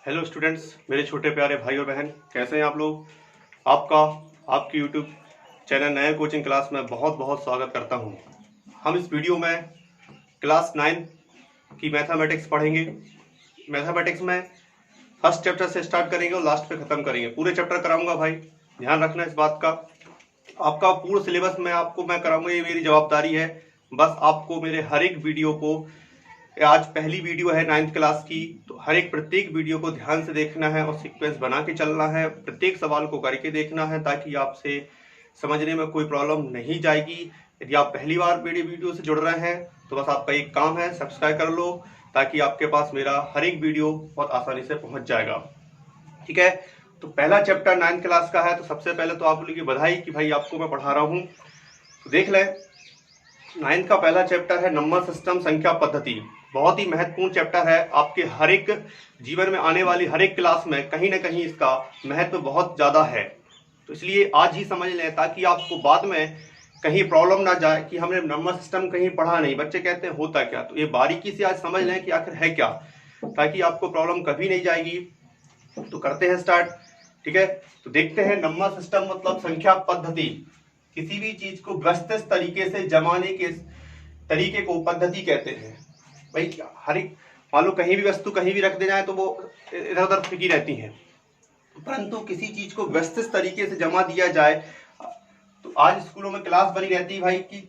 Hello students, मेरे छोटे प्यारे भाई और बहन, कैसे हैं आप लोग। आपकी यूट्यूब चैनल नया कोचिंग क्लास में बहुत बहुत स्वागत करता हूं। हम इस वीडियो में क्लास 9 की मैथमेटिक्स पढ़ेंगे। मैथमेटिक्स में फर्स्ट चैप्टर से स्टार्ट करेंगे और लास्ट पे ख़त्म करेंगे। पूरे चैप्टर कराऊंगा भाई, ध्यान रखना इस बात का। आपका पूर्ण सिलेबस में मैं कराऊंगा, ये मेरी जवाबदारी है। बस आपको मेरे हर एक वीडियो को, आज पहली वीडियो है 9th क्लास की, तो हर एक प्रत्येक वीडियो को ध्यान से देखना है और सीक्वेंस बना के चलना है। प्रत्येक सवाल को करके देखना है ताकि आपसे समझने में कोई प्रॉब्लम नहीं जाएगी। यदि आप पहली बार मेरी वीडियो से जुड़ रहे हैं तो बस आपका एक काम है, सब्सक्राइब कर लो ताकि आपके पास मेरा हर एक वीडियो बहुत आसानी से पहुंच जाएगा। ठीक है, तो पहला चैप्टर 9th क्लास का है। तो सबसे पहले तो आप लोगों की बधाई कि भाई आपको मैं पढ़ा रहा हूँ। तो देख लें, 9th का पहला चैप्टर है नंबर सिस्टम, संख्या पद्धति। बहुत ही महत्वपूर्ण चैप्टर है। आपके हर एक जीवन में आने वाली हर एक क्लास में कहीं ना कहीं इसका महत्व बहुत ज्यादा है। तो इसलिए आज ही समझ लें ताकि आपको बाद में कहीं प्रॉब्लम ना जाए कि हमने नंबर सिस्टम कहीं पढ़ा नहीं, बच्चे कहते हैं होता क्या। तो ये बारीकी से आज समझ लें कि आखिर है क्या, ताकि आपको प्रॉब्लम कभी नहीं जाएगी। तो करते हैं स्टार्ट। ठीक है, तो देखते हैं नंबर सिस्टम मतलब संख्या पद्धति। किसी भी चीज को व्यवस्थित तरीके से जमाने के तरीके को पद्धति कहते हैं। भाई हर एक, मान लो कहीं भी वस्तु कहीं भी रख देना है तो वो इधर उधर फेंकी रहती है, परंतु किसी चीज को व्यवस्थित तरीके से जमा दिया जाए। तो आज स्कूलों में क्लास बनी रहती है भाई कि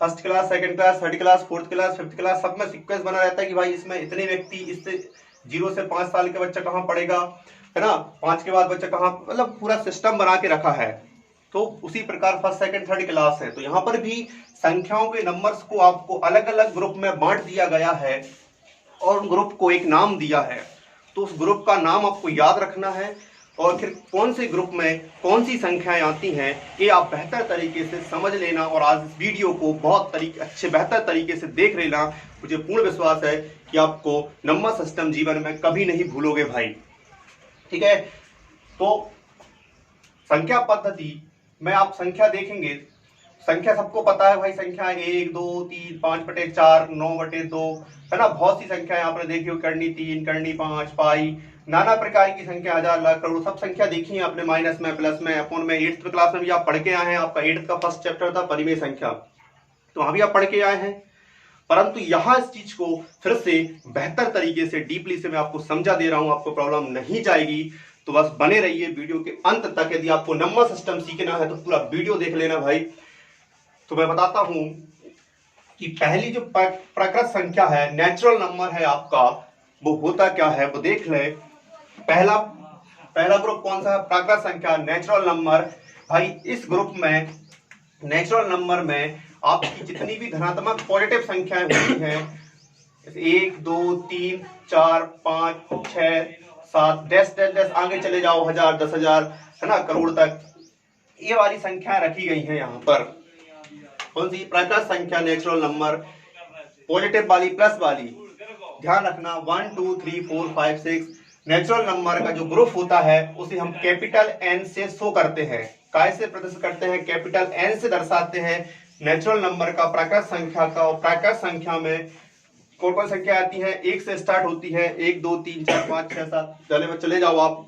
first class, second class, third class, fourth class, fifth class, सब में सीक्वेंस बना रहता है कि भाई इसमें इतने व्यक्ति, इससे 0 से 5 साल के बच्चा कहाँ पढ़ेगा, है ना, 5 के बाद बच्चा कहाँ, मतलब पूरा सिस्टम बना के रखा है। तो उसी प्रकार फर्स्ट सेकंड थर्ड क्लास है। तो यहाँ पर भी संख्याओं के नंबर्स को आपको अलग अलग ग्रुप में बांट दिया गया है और उन ग्रुप को एक नाम दिया है। तो उस ग्रुप का नाम आपको याद रखना है और फिर कौन से ग्रुप में कौन सी संख्याएं आती हैं ये आप बेहतर तरीके से समझ लेना। और आज इस वीडियो को बहुत बेहतर तरीके से देख लेना। मुझे पूर्ण विश्वास है कि आपको नंबर सिस्टम जीवन में कभी नहीं भूलोगे भाई। ठीक है, तो संख्या पद्धति में आप संख्या देखेंगे। संख्या सबको पता है भाई, संख्या 1 2 3 5/4 9/2, है ना। बहुत सी संख्याएं आपने देखी हो, करनी 3, करनी 5, पाई, नाना प्रकार की संख्या, हजार, लाख, करोड़, सब संख्या देखी है आपने, माइनस में, प्लस में, अपोन में। 8th क्लास में भी आप पढ़ के आए हैं। आपका 8th का फर्स्ट चैप्टर था परिमेय संख्या, तो वहां भी आप पढ़ के आए हैं। परंतु यहाँ इस चीज को फिर से बेहतर तरीके से डीपली से मैं आपको समझा दे रहा हूं, आपको प्रॉब्लम नहीं जाएगी। तो बस बने रहिए वीडियो के अंत तक। यदि आपको नंबर सिस्टम सीखना है तो पूरा वीडियो देख लेना भाई। तो मैं बताता हूं कि पहली जो प्रकृत संख्या है, नेचुरल नंबर है आपका, वो होता क्या है वो देख ले। पहला ग्रुप कौन सा है? प्राकृत संख्या, नेचुरल नंबर। भाई इस ग्रुप में, नेचुरल नंबर में आपकी जितनी भी धनात्मक पॉजिटिव संख्याएं होती हैं, 1 2 3 4 5 6 7, डैश डैश डैश आगे चले जाओ, 1000 10,000, है ना, करोड़ तक, ये वाली संख्याएं रखी गई हैं यहाँ पर। कौन सी? प्राकृत संख्या, नेचुरल नंबर, पॉजिटिव वाली, प्लस वाली। ध्यान रखना 1 2 3 4 5 6 नेचुरल नंबर का जो ग्रुप होता है उसे हम कैपिटल एन से शो करते हैं। काय से प्रदर्शित करते हैं? कैपिटल एन से दर्शाते हैं नेचुरल नंबर का, प्राकृत संख्या का। और प्राकृत संख्या में कौन कौन संख्या आती है? 1 से स्टार्ट होती है, 1 2 3 4 5 6 7, चले जाओ आप,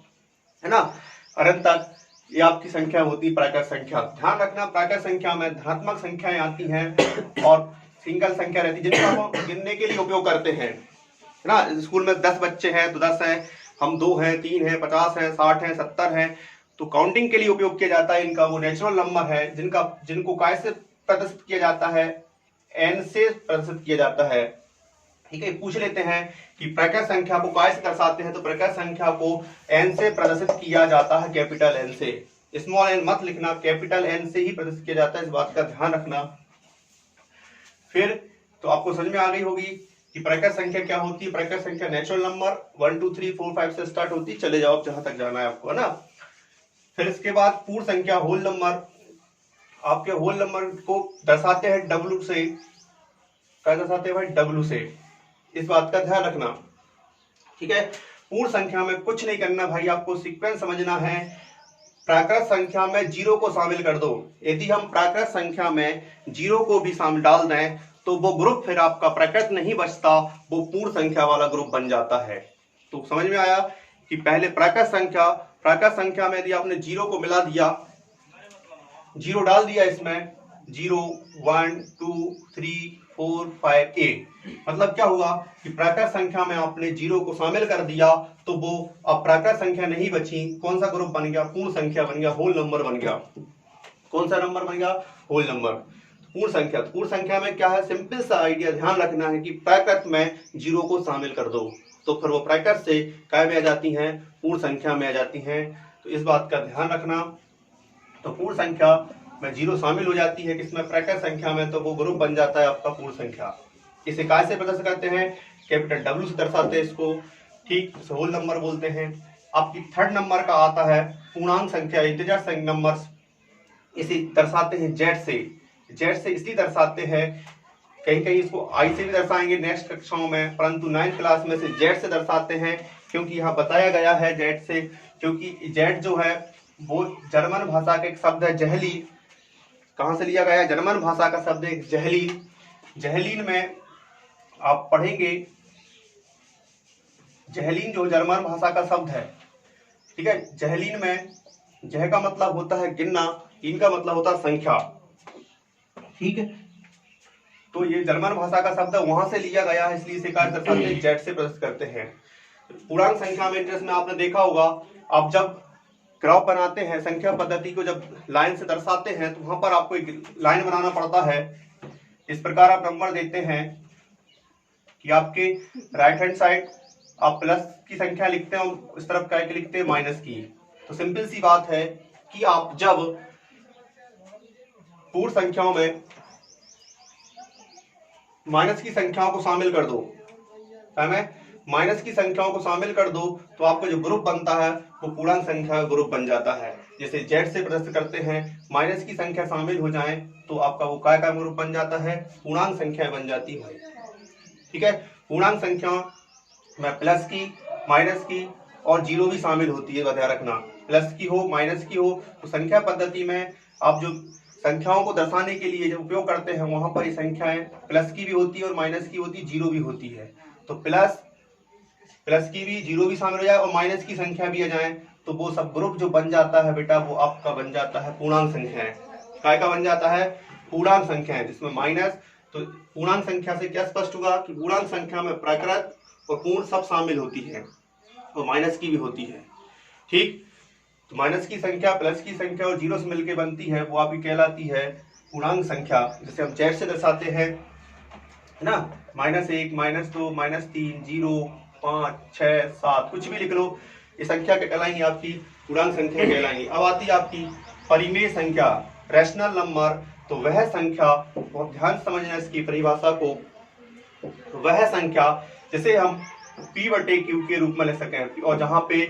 है ना, अनंत तक। ये आपकी संख्या होती है प्राकृत संख्या। ध्यान रखना प्राकृत संख्या में धनात्मक संख्याएं आती हैं और सिंगल संख्या रहती है जिनको हम गिनने के लिए उपयोग करते हैं, है ना। स्कूल में 10 बच्चे हैं तो 10 हैं, हम 2 हैं, 3 हैं, 50 हैं, 60 हैं, 70 हैं, तो काउंटिंग के लिए उपयोग किया जाता है इनका। वो नेचुरल नंबर है जिनको काय से प्रदर्शित किया जाता है? एन से प्रदर्शित किया जाता है। ठीक है, पूछ लेते हैं कि प्राकृत संख्या को काय से दर्शाते हैं? तो प्राकृत संख्या को एन से प्रदर्शित किया जाता है, कैपिटल एन से। स्मॉल एन मत लिखना, कैपिटल एन से ही प्रदर्शित किया जाता है, इस बात का ध्यान रखना। फिर तो आपको समझ में आ गई होगी कि प्राकृत संख्या क्या होती है। प्राकृत संख्या नेचुरल नंबर 1 2 3 4 5 से स्टार्ट होती है, चले जाओ जहां तक जाना है आपको, है ना। फिर इसके बाद पूर्ण संख्या, होल नंबर। आपके होल नंबर को दर्शाते हैं डब्ल्यू से। क्या दर्शाते हैं भाई? डब्ल्यू से, इस बात का ध्यान रखना। ठीक है, पूर्ण संख्या में कुछ नहीं करना भाई, आपको सीक्वेंस समझना है। प्राकृत संख्या में 0 को शामिल कर दो। यदि हम प्राकृत संख्या में 0 को भी शामिल डाल दें तो वो ग्रुप फिर आपका प्राकृत नहीं बचता, वो पूर्ण संख्या वाला ग्रुप बन जाता है। तो समझ में आया कि पहले प्राकृत संख्या में यदि आपने जीरो को मिला दिया, जीरो डाल दिया इसमें, 0 1 2 3 4 5 8, मतलब क्या हुआ कि प्राकृत संख्या में आपने जीरो को शामिल कर दिया तो वो अब प्राकृत संख्या नहीं बची, कौन सा ग्रुप बन गया, पूर्ण संख्या बन गया, होल नंबर बन गया। कौन सा नंबर बन गया, होल नंबर, पूर्ण संख्या। पूर्ण संख्या में क्या है, सिंपल सा आइडिया ध्यान रखना है कि प्राकृत में जीरो को शामिल कर दो तो फिर वो प्राकृत से काय में आ जाती हैं, पूर्ण संख्या में आ जाती हैं। तो इस बात का ध्यान रखना। तो पूर्ण संख्या में जीरो शामिल हो जाती है किसमें, प्राकृत संख्या में, तो वो ग्रुप बन जाता है आपका पूर्ण संख्या। इसे काय से प्रदर्शित करते हैं, कैपिटल W से दर्शाते हैं इसको, ठीक, होल नंबर बोलते हैं। आपकी थर्ड नंबर का आता है पूर्णांक संख्या, इंटीजर नंबर्स, इसे दर्शाते हैं जेड से। जेड से इसलिए दर्शाते हैं, कहीं कहीं इसको आई से भी दर्शाएंगे नेक्स्ट कक्षाओं में, परंतु 9th क्लास में से जेड से दर्शाते हैं क्योंकि यहाँ बताया गया है जेड से, क्योंकि जेड जो है वो जर्मन भाषा का एक शब्द है जहलीन। कहाँ से लिया गया है, जर्मन भाषा का शब्द है जहलीन। जहलीन में आप पढ़ेंगे, जहलीन जो जर्मन भाषा का शब्द है, ठीक है। जहलीन में जह का मतलब होता है गिनना, इनका मतलब होता है संख्या, ठीक है। तो ये जर्मन भाषा का शब्द है, वहां से लिया गया है, इसलिए इसे काय दर्शाते हैं, जेड से प्रदर्शित करते हैं। पूर्णांक संख्या में इंटरेस्ट में आपने देखा होगा, आप जब ग्राफ बनाते हैं, संख्या पद्धति को जब लाइन से दर्शाते हैं तो वहां पर आपको एक लाइन बनाना पड़ता है। इस प्रकार आप नंबर देते हैं कि आपके राइट हैंड साइड आप प्लस की संख्या लिखते हैं और इस तरफ क्या लिखते हैं, माइनस की। तो सिंपल सी बात है कि आप जब पूर्ण संख्याओं में माइनस की संख्याओं को शामिल कर दो, माइनस की संख्याओं को शामिल कर दो तो आपको जो ग्रुप बनता है वो पूर्णांक संख्या ग्रुप बन जाता है। जैसे जेड से प्रदर्शित करते हैं, माइनस की संख्या शामिल हो जाए तो आपका वो काय का ग्रुप बन जाता है, पूर्णांक संख्या बन जाती है, ठीक है। पूर्णांक संख्या में प्लस की, माइनस की और जीरो भी शामिल होती है, ध्यान रखना, प्लस की हो माइनस की हो। तो संख्या पद्धति में आप जो संख्याओं को दर्शाने के लिए जो उपयोग करते हैं वहां पर ये संख्याएं प्लस की भी होती है और माइनस की होती है, जीरो भी होती है। तो प्लस की भी, जीरो भी शामिल हो जाए और माइनस की संख्या भी आ जाए तो वो सब ग्रुप जो बन जाता है बेटा वो आपका बन जाता है पूर्णांक संख्याएं। काय का बन जाता है, पूर्णांक संख्याएं, जिसमें माइनस। तो पूर्णांक संख्या से क्या स्पष्ट होगा कि पूर्णांक संख्या में प्राकृत और पूर्ण सब शामिल होती है और माइनस की भी होती है, ठीक। तो माइनस की संख्या, प्लस की संख्या और जीरो से मिलकर बनती है, वो आपकी कहलाती है पूर्णांक संख्या, जिसे हम जेड से दर्शाते हैं, है ना। -1, -2, -3, 0, 5, 6, 7 कुछ भी लिख लो, ये संख्या कहलाएंगी आपकी पूर्णांक संख्या कहलाएंगी। अब आती है आपकी परिमेय संख्या, रैशनल नंबर। तो वह संख्या, बहुत ध्यान समझना इसकी परिभाषा को, वह संख्या जिसे हम p/q के रूप में ले सकें और जहां पे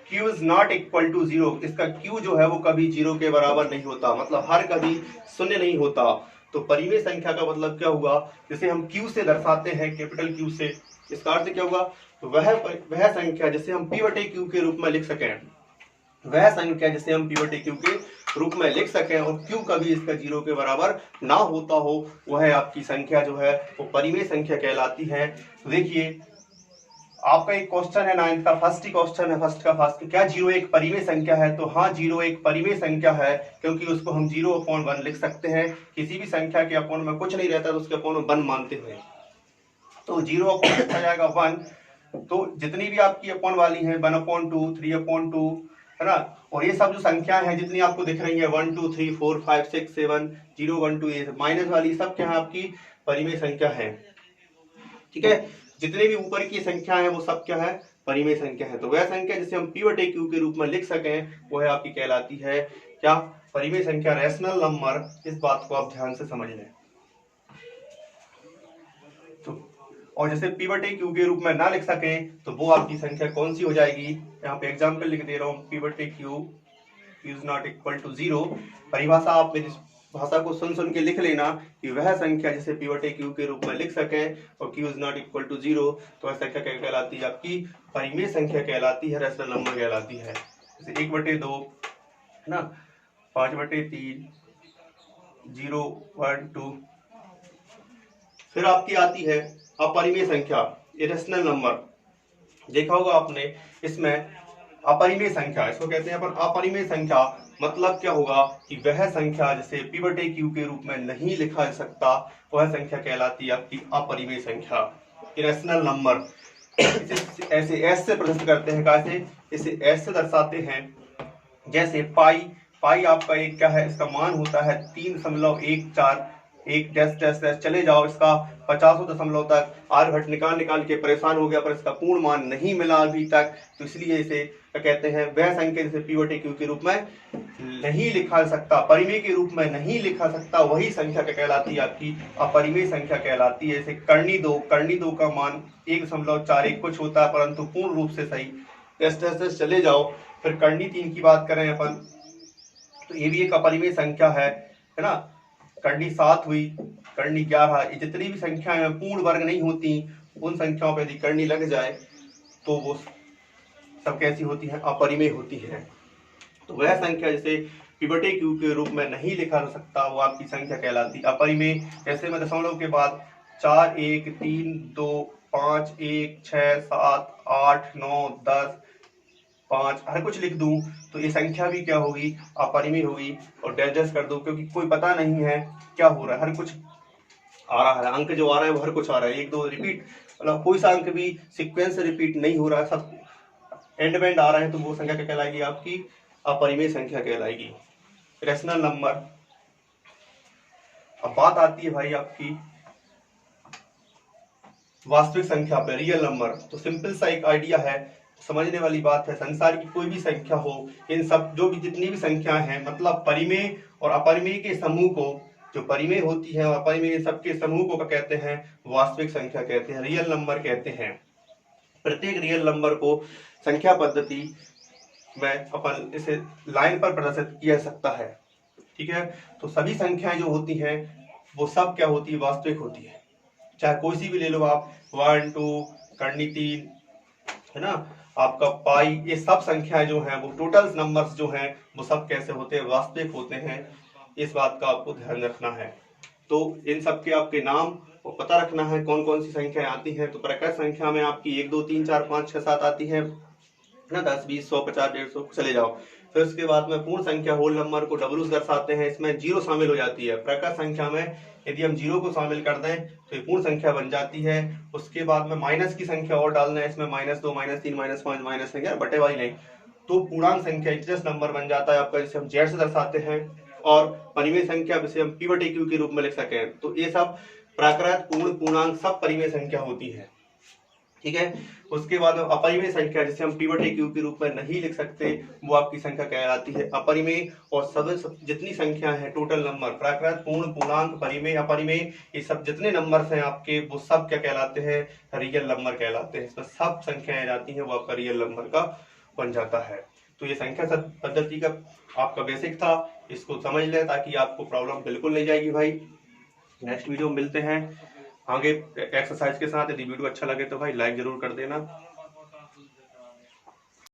q is not equal to 0, इसका q जो है वो कभी 0 के बराबर नहीं होता, मतलब हर कभी शून्य नहीं होता। तो परिमेय संख्या का मतलब क्या हुआ, जिसे हम q से दर्शाते हैं, कैपिटल Q से, इसका अर्थ क्या हुआ, वह संख्या जिसे हम p/q के रूप में लिख सकें, वह संख्या जिसे हम p/q के रूप में लिख सकें और q कभी इसका 0 के बराबर ना होता हो, वह आपकी संख्या जो है वो परिमेय संख्या कहलाती है। तो देखिए आपका एक क्वेश्चन है 9th का, फर्स्ट ही क्वेश्चन है, फर्स्ट, क्या 0 एक परिमेय संख्या है। तो हाँ, 0 एक परिमेय संख्या है क्योंकि उसको हम 0/1 लिख सकते हैं। किसी भी संख्या के अपॉन में कुछ नहीं रहता तो उसके अपॉन में 1 मानते हुए, तो 0/1 लिखा जाएगा 1। तो जितनी भी आपकी अपॉन वाली हैं 1/2, 3/2, है ना, और ये सब जो संख्याएं हैं जितनी आपको दिख रही है 1 2 3 4 5 6 7 0 1 2, ये माइनस वाली सब क्या है आपकी परिमेय संख्या है, ठीक है। जितने भी ऊपर की संख्या है वो सब क्या है, परिमेय संख्या है। तो वह संख्या जिसे हम p/q के रूप में लिख सकें वो है आपकी कहलाती है क्या, परिमेय संख्या, रैशनल नंबर। इस बात को आप ध्यान से समझ लें। तो और जैसे p/q के रूप में ना लिख सकें तो वो आपकी संख्या कौन सी हो जाएगी, यहाँ पे एग्जाम्पल लिख दे रहा हूँ, p/q is not equal to 0। परिभाषा आप मेरी भाषा को सुन के लिख लेना कि वह संख्या जिसे p/q के रूप में लिख सकें और q is not equal to 0, तो वह संख्या क्या कहलाती है, आपकी परिमेय संख्या कहलाती है, रैशनल नंबर कहलाती है। जैसे 1/2 है ना, 5/3, 0 1 2। फिर आपकी आती है अपरिमेय संख्या, इरेशनल नंबर। देखा होगा आपने, इसमें अपरिमेय संख्या, इसको कहते हैं अपन अपरिमेय संख्या। मतलब क्या होगा कि वह संख्या जिसे p बटे q के रूप में नहीं लिखा जा सकता, वह संख्या कहलाती है आपकी अपरिमेय संख्या, इरेशनल नंबर। इसे ऐसे s से प्रदर्शित करते हैं, कैसे, इसे s से दर्शाते हैं। जैसे पाई आपका एक क्या है, इसका मान होता है 3.14, एक डैश डैश डैश चले जाओ, इसका 50 दशमलव तक आर्यभट्ट निकाल के परेशान हो गया, पर इसका पूर्ण मान नहीं मिला अभी तक। तो इसलिए इसे क्या कहते हैं, वह संख्या जिसे p बटे q के रूप में नहीं लिखा जा सकता, परिमेय के रूप में नहीं लिखा सकता, वही संख्या क्या कहलाती है, आपकी अपरिमेय संख्या कहलाती है। जैसे कर्णी दो का मान 1.41 कुछ होता है, परंतु पूर्ण रूप से सही डैश डैश डैश चले जाओ। फिर कर्णी 3 की बात करें अपन, तो ये भी एक अपरिमेय संख्या है ना। कर्णी 7 हुई, कर्णी 11, ये जितनी भी संख्याएं हैं पूर्ण वर्ग नहीं होती, उन संख्याओं पर यदि कर्णी लग जाए तो वो सब कैसी होती हैं, अपरिमेय होती हैं। तो वह संख्या जिसे p बटे q के रूप में नहीं लिखा जा सकता, वो आपकी संख्या कहलाती अपरिमेय। जैसे मैं दशमलव के बाद 4, 1, 3, 2, 5, 1, 6, 7, 8, 9, 10, 5 हर कुछ लिख दूं तो ये संख्या भी क्या होगी, अपरिमेय होगी। और डैश डैश कर दूं क्योंकि कोई पता नहीं है क्या हो रहा है, हर कुछ आ रहा है, अंक जो आ रहा है वो हर कुछ आ रहा है, 1 2 रिपीट, मतलब कोई सा अंक भी सीक्वेंस से रिपीट नहीं हो रहा है, सब एंड में आ रहे हैं, तो वो संख्या क्या कहलाएगी, आपकी अपरिमेय संख्या कहलाएगी, रेशनल नंबर। अब बात आती है भाई आपकी वास्तविक संख्या पे, रियल नंबर। तो सिंपल सा एक आइडिया है, समझने वाली बात है। संसार की कोई भी संख्या हो, इन सब जो भी जितनी भी संख्या हैं, मतलब परिमेय और अपरिमेय के समूह को, जो परिमेय होती है और अपरिमेय सबके समूह को क्या कहते हैं, वास्तविक संख्या कहते हैं, रियल नंबर कहते हैं। प्रत्येक रियल नंबर को संख्या पद्धति में अपन इसे लाइन पर प्रदर्शित किया जा सकता है, ठीक है। तो सभी संख्याएं जो होती हैं वो सब क्या होती है, वास्तविक होती है। चाहे कोई सी भी ले लो आप, 1 2 कर्णी 3 है ना, आपका पाई, ये सब संख्याएं जो हैं वो टोटल नंबर्स जो हैं वो सब कैसे होते हैं, वास्तविक होते हैं। इस बात का आपको ध्यान रखना है। तो इन सब के आपके नाम को पता रखना है, कौन कौन सी संख्याएं आती हैं। तो प्रकृत संख्या में आपकी 1 2 3 4 5 6 7 आती है ना, 10 20 100 50 150 चले जाओ। फिर उसके बाद में पूर्ण संख्या होल नंबर को डब्ल्यू दर्शाते हैं, इसमें जीरो शामिल हो जाती है। प्रकृत संख्या में यदि हम जीरो को शामिल कर दें तो ये पूर्ण संख्या बन जाती है। उसके बाद में माइनस की संख्या और डालना है, इसमें -2 -3 -5 -, बटे वाली नहीं, तो पूर्णांक संख्या इंटीजर नंबर बन जाता है आपका, जिसे हम जेड से दर्शाते हैं। और परिमेय संख्या जिसे हम p बटे q के रूप में लिख सकें। तो ये सब प्राकृत पूर्ण पूर्णांक सब परिमेय संख्या होती है, ठीक है। उसके बाद अपरिमेय संख्या जिसे हम p बटे q के रूप में नहीं लिख सकते, वो आपकी संख्या कहलाती है अपरिमेय। और सब जितनी संख्या है टोटल नंबर, प्राकृत पूर्ण पूर्णांक परिमेय अपरिमेय, ये सब जितने नंबर्स हैं आपके, वो सब क्या कहलाते हैं, रियल नंबर कहलाते हैं। इसमें सब संख्याएं जाती हैं, वो आपका रियल नंबर का बन जाता है। तो ये संख्या पद्धति का आपका बेसिक था, इसको समझ लें ताकि आपको प्रॉब्लम बिल्कुल नहीं जाएगी भाई। नेक्स्ट वीडियो में मिलते हैं आगे एक्सरसाइज के साथ। यदि वीडियो अच्छा लगे तो भाई लाइक जरूर कर देना।